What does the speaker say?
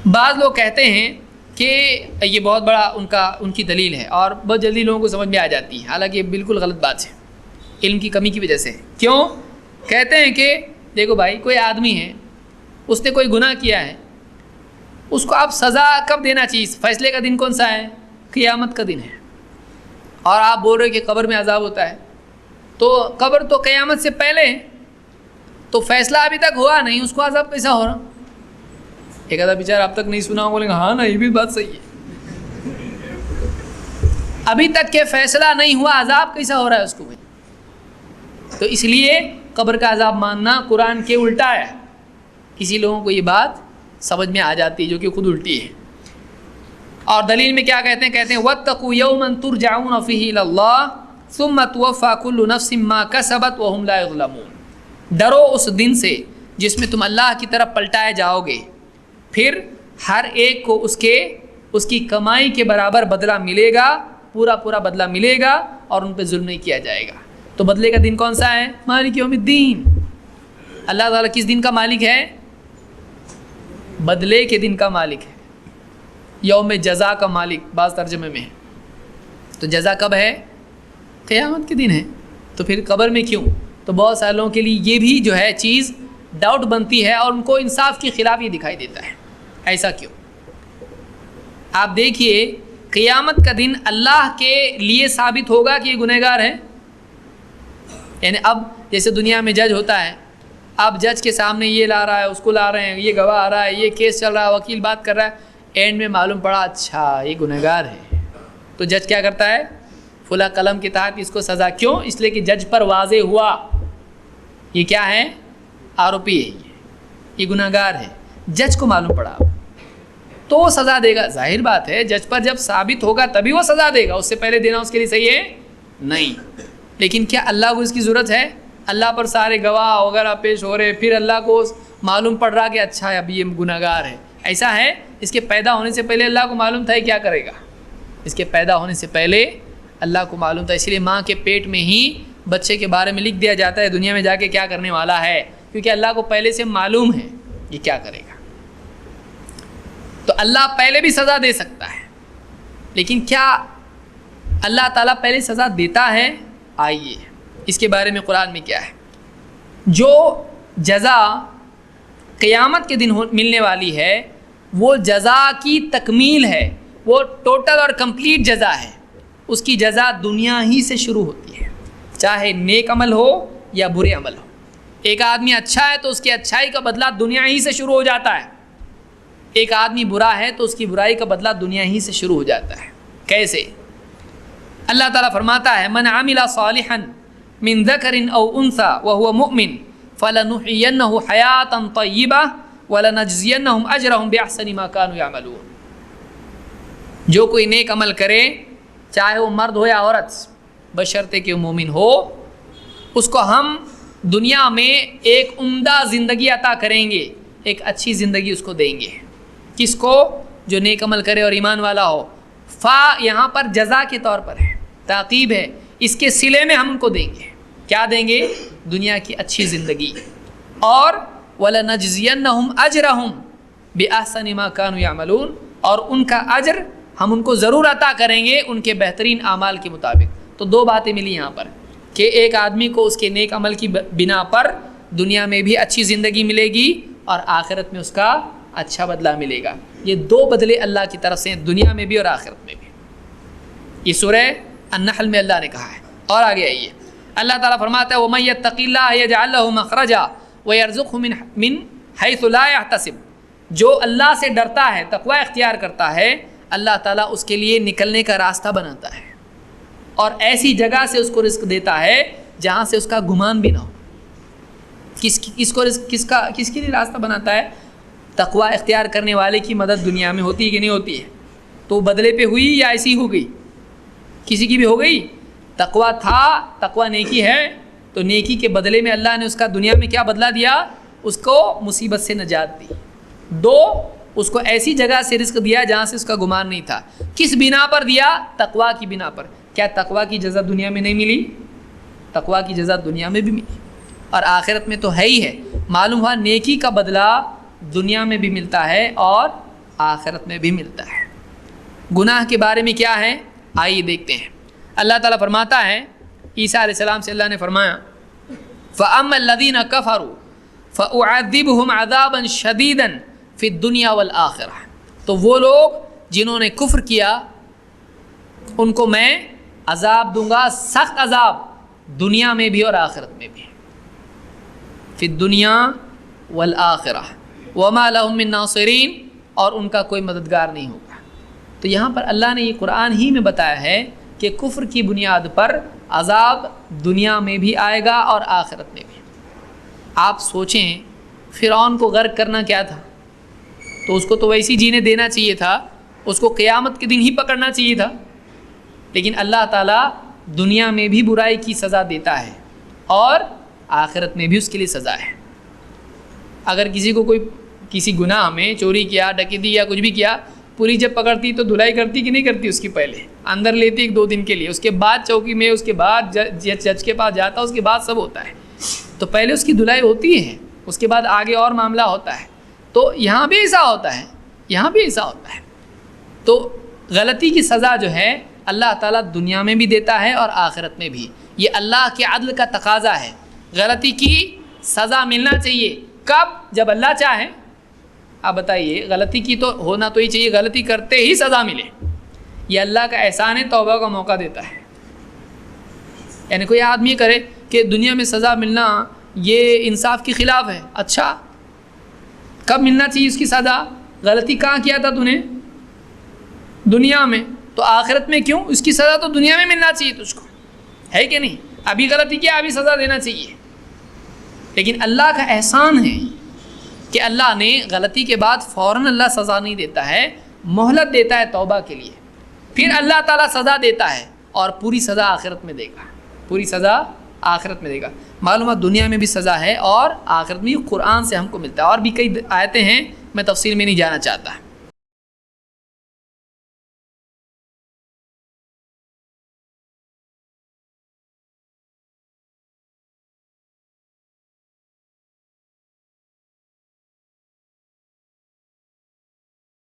بعض لوگ کہتے ہیں کہ یہ بہت بڑا ان کی دلیل ہے اور بہت جلدی لوگوں کو سمجھ میں آ جاتی ہے، حالانکہ یہ بالکل غلط بات ہے، علم کی کمی کی وجہ سے۔ کیوں؟ کہتے ہیں کہ دیکھو بھائی، کوئی آدمی ہے، اس نے کوئی گناہ کیا ہے، اس کو آپ سزا کب دینا چاہیے؟ فیصلے کا دن کون سا ہے؟ قیامت کا دن ہے، اور آپ بول رہے کہ قبر میں عذاب ہوتا ہے، تو قبر تو قیامت سے پہلے ہے، تو فیصلہ ابھی تک ہوا نہیں، اس کو عذاب کیسا ہو رہا؟ ایک آدھا بیچارہ اب تک نہیں سنا ہو، بولیں گے ہاں نا، یہ بھی بات صحیح ہے، ابھی تک کہ فیصلہ نہیں ہوا، عذاب کیسا ہو رہا ہے اس کو بھائی؟ تو اس لیے قبر کا عذاب ماننا قرآن کے الٹا ہے۔ کسی لوگوں کو یہ بات سمجھ میں آ جاتی ہے جو کہ خود الٹی ہے۔ اور دلیل میں کیا کہتے ہیں؟ وَاتَّقُوا يَوْمًا تُرْجَعُونَ فِيهِ إِلَى اللَّهِ ثُمَّ تُوَفَّى كُلُّ نَفْسٍ مَّا كَسَبَتْ وَهُمْ لَا يُظْلَمُونَ۔ ڈرو اس دن سے جس میں تم اللہ کی طرف پلٹائے جاؤ گے، پھر ہر ایک کو اس کی کمائی کے برابر بدلہ ملے گا، پورا بدلہ ملے گا، اور ان پہ ظلم نہیں کیا جائے گا۔ تو بدلے کا دن کون سا ہے؟ مالک یوم الدین۔ اللہ تعالیٰ کس دن کا مالک ہے؟ بدلے کے دن کا مالک ہے، یوم جزا کا مالک بعض ترجمے میں ہے۔ تو جزا کب ہے؟ قیامت کے دن ہے۔ تو پھر قبر میں کیوں؟ تو بہت سارے لوگوں کے لیے یہ بھی جو ہے چیز ڈاؤٹ بنتی ہے، اور ان کو انصاف کے خلاف یہ دکھائی دیتا ہے۔ ایسا کیوں؟ آپ دیکھیے، قیامت کا دن اللہ کے لیے ثابت ہوگا کہ یہ گنہگار ہیں۔ یعنی اب جیسے دنیا میں جج ہوتا ہے، اب جج کے سامنے یہ لا رہا ہے، اس کو لا رہے ہیں، یہ گواہ آ رہا ہے، یہ کیس چل رہا ہے، وکیل بات کر رہا ہے، اینڈ میں معلوم پڑا اچھا یہ گنہگار ہے، تو جج کیا کرتا ہے؟ فلاں قلم کے تحت اس کو سزا۔ کیوں؟ اس لیے کہ جج پر واضح ہوا یہ کیا ہے؟ آروپی ہے، یہ گنہگار ہے، جج کو معلوم پڑا تو وہ سزا دے گا۔ ظاہر بات ہے، جج پر جب ثابت ہوگا تبھی وہ سزا دے گا، اس سے پہلے دینا اس کے لیے صحیح ہے نہیں۔ لیکن کیا اللہ کو اس کی ضرورت ہے؟ اللہ پر سارے گواہ وغیرہ پیش ہو رہے، پھر اللہ کو معلوم پڑ رہا کہ اچھا اب یہ گنہگار ہے، ایسا ہے؟ اس کے پیدا ہونے سے پہلے اللہ کو معلوم تھا کیا کرے گا؟ اس کے پیدا ہونے سے پہلے اللہ کو معلوم تھا، اس لیے ماں کے پیٹ میں ہی بچے کے بارے میں لکھ دیا جاتا ہے دنیا میں جا کے کیا کرنے والا ہے، کیونکہ اللہ کو پہلے سے معلوم ہے یہ کیا کرے گا۔ تو اللہ پہلے بھی سزا دے سکتا ہے، لیکن کیا اللہ تعالیٰ پہلے سزا دیتا ہے؟ آئیے اس کے بارے میں قرآن میں کیا ہے۔ جو جزا قیامت کے دن ملنے والی ہے وہ جزا کی تکمیل ہے، وہ ٹوٹل اور کمپلیٹ جزا ہے۔ اس کی جزا دنیا ہی سے شروع ہوتی ہے، چاہے نیک عمل ہو یا برے عمل ہو۔ ایک آدمی اچھا ہے تو اس کی اچھائی کا بدلہ دنیا ہی سے شروع ہو جاتا ہے، ایک آدمی برا ہے تو اس کی برائی کا بدلہ دنیا ہی سے شروع ہو جاتا ہے۔ کیسے؟ اللہ تعالیٰ فرماتا ہے من عمل صالحا من ذکر او انثى وهو مؤمن فلنحيينه حیاتا طیبہ ولنجزینہم اجرہم باحسن ما كانوا يعملون۔ جو کوئی نیک عمل کرے، چاہے وہ مرد ہو یا عورت، بشرطے کہ وہ مومن ہو، اس کو ہم دنیا میں ایک عمدہ زندگی عطا کریں گے، ایک اچھی زندگی اس کو دیں گے۔ کس کو؟ جو نیک عمل کرے اور ایمان والا ہو۔ فا یہاں پر جزا کے طور پر ہے، تعقیب ہے، اس کے صلے میں ہم ان کو دیں گے۔ کیا دیں گے؟ دنیا کی اچھی زندگی، اور وَلَنَجْزِيَنَّهُمْ أَجْرَهُمْ بِأَحْسَنِ مَا كَانُوا يَعْمَلُونَ، اور ان کا اجر ہم ان کو ضرور عطا کریں گے ان کے بہترین اعمال کے مطابق۔ تو دو باتیں ملی یہاں پر کہ ایک آدمی کو اس کے نیک عمل کی بنا پر دنیا میں بھی اچھی زندگی ملے گی اور آخرت میں اس کا اچھا بدلہ ملے گا۔ یہ دو بدلے اللہ کی طرف سے ہیں، دنیا میں بھی اور آخرت میں بھی۔ یہ سورہ النحل میں اللہ نے کہا ہے۔ اور آگے آئیے، اللہ تعالیٰ فرماتا ہے وَمَن يَتَّقِ اللَّهَ يَجْعَل لَّهُ مَخْرَجًا وَيَرْزُقْهُ مِنْ حَيْثُ لَا يَحْتَسِبُ۔ جو اللہ سے ڈرتا ہے، تقوی اختیار کرتا ہے، اللہ تعالیٰ اس کے لیے نکلنے کا راستہ بناتا ہے، اور ایسی جگہ سے اس کو رزق دیتا ہے جہاں سے اس کا گمان بھی نہ ہو۔ کس کے لیے راستہ بناتا ہے؟ تقوی اختیار کرنے والے کی مدد دنیا میں ہوتی ہے کہ نہیں ہوتی ہے؟ تو بدلے پہ ہوئی یا ایسی ہو گئی؟ کسی کی بھی ہو گئی۔ تقوی تھا، تقوی نیکی ہے، تو نیکی کے بدلے میں اللہ نے اس کا دنیا میں کیا بدلہ دیا؟ اس کو مصیبت سے نجات دی۔ دو، اس کو ایسی جگہ سے رزق دیا جہاں سے اس کا گمان نہیں تھا۔ کس بنا پر دیا؟ تقوی کی بنا پر۔ کیا تقوی کی جزا دنیا میں نہیں ملی؟ تقوی کی جزا دنیا میں بھی ملی، اور آخرت میں تو ہے ہی ہے۔ معلوم ہوا نیکی کا بدلہ دنیا میں بھی ملتا ہے اور آخرت میں بھی ملتا ہے۔ گناہ کے بارے میں کیا ہے آئیے دیکھتے ہیں۔ اللہ تعالیٰ فرماتا ہے، عیسیٰ علیہ السلام سے اللہ نے فرمایا فَأَمَّا الَّذِينَ كَفَرُوا فَأُعَذِّبُهُمْ عَذَابًا شَدِيدًا فِي الدُّنْيَا وَالْآخِرَةِ، تو وہ لوگ جنہوں نے کفر کیا ان کو میں عذاب دوں گا، سخت عذاب، دنیا میں بھی اور آخرت میں بھی، فی الدنیا والآخرہ، وما لہم من ناصرین، اور ان کا کوئی مددگار نہیں ہوگا۔ تو یہاں پر اللہ نے یہ قرآن ہی میں بتایا ہے کہ کفر کی بنیاد پر عذاب دنیا میں بھی آئے گا اور آخرت میں بھی۔ آپ سوچیں فرعون کو غرق کرنا کیا تھا، تو اس کو تو ویسی جینے دینا چاہیے تھا، اس کو قیامت کے دن ہی پکڑنا چاہیے تھا، لیکن اللہ تعالیٰ دنیا میں بھی برائی کی سزا دیتا ہے اور آخرت میں بھی اس کے لیے سزا ہے۔ اگر کسی کو کوئی کسی گناہ میں چوری کیا، ڈکیتی یا کچھ بھی کیا، پولیس جب پکڑتی تو دھلائی کرتی کہ نہیں کرتی، اس کی پہلے اندر لیتی 1-2 دن کے لیے، اس کے بعد چوکی میں، اس کے بعد جج کے پاس جاتا، اس کے بعد سب ہوتا ہے، تو پہلے اس کی دھلائی ہوتی ہے، اس کے بعد آگے اور معاملہ ہوتا ہے۔ تو یہاں بھی ایسا ہوتا ہے، یہاں بھی ایسا ہوتا ہے۔ تو غلطی کی سزا جو ہے اللہ تعالیٰ دنیا میں بھی دیتا ہے اور آخرت میں بھی، یہ اللہ کے عدل کا تقاضا ہے۔ غلطی کی سزا ملنا چاہیے، کب؟ جب اللہ چاہے۔ آپ بتائیے، غلطی کی تو ہونا تو ہی چاہیے، غلطی کرتے ہی سزا ملے، یہ اللہ کا احسان ہے، توبہ کا موقع دیتا ہے۔ یعنی کوئی آدمی کرے کہ دنیا میں سزا ملنا یہ انصاف کے خلاف ہے، اچھا کب ملنا چاہیے اس کی سزا؟ غلطی کہاں کیا تھا تو نے؟ دنیا میں، تو آخرت میں کیوں؟ اس کی سزا تو دنیا میں ملنا چاہیے تجھ کو، ہے کہ نہیں؟ ابھی غلطی کیا، ابھی سزا دینا چاہیے، لیکن اللہ کا احسان ہے کہ اللہ نے غلطی کے بعد فوراً اللہ سزا نہیں دیتا ہے، مہلت دیتا ہے توبہ کے لیے، پھر اللہ تعالیٰ سزا دیتا ہے اور پوری سزا آخرت میں دے گا، پوری سزا آخرت میں دے گا۔ معلوم ہے دنیا میں بھی سزا ہے اور آخرت میں، قرآن سے ہم کو ملتا ہے، اور بھی کئی آیتیں ہیں، میں تفصیل میں نہیں جانا چاہتا۔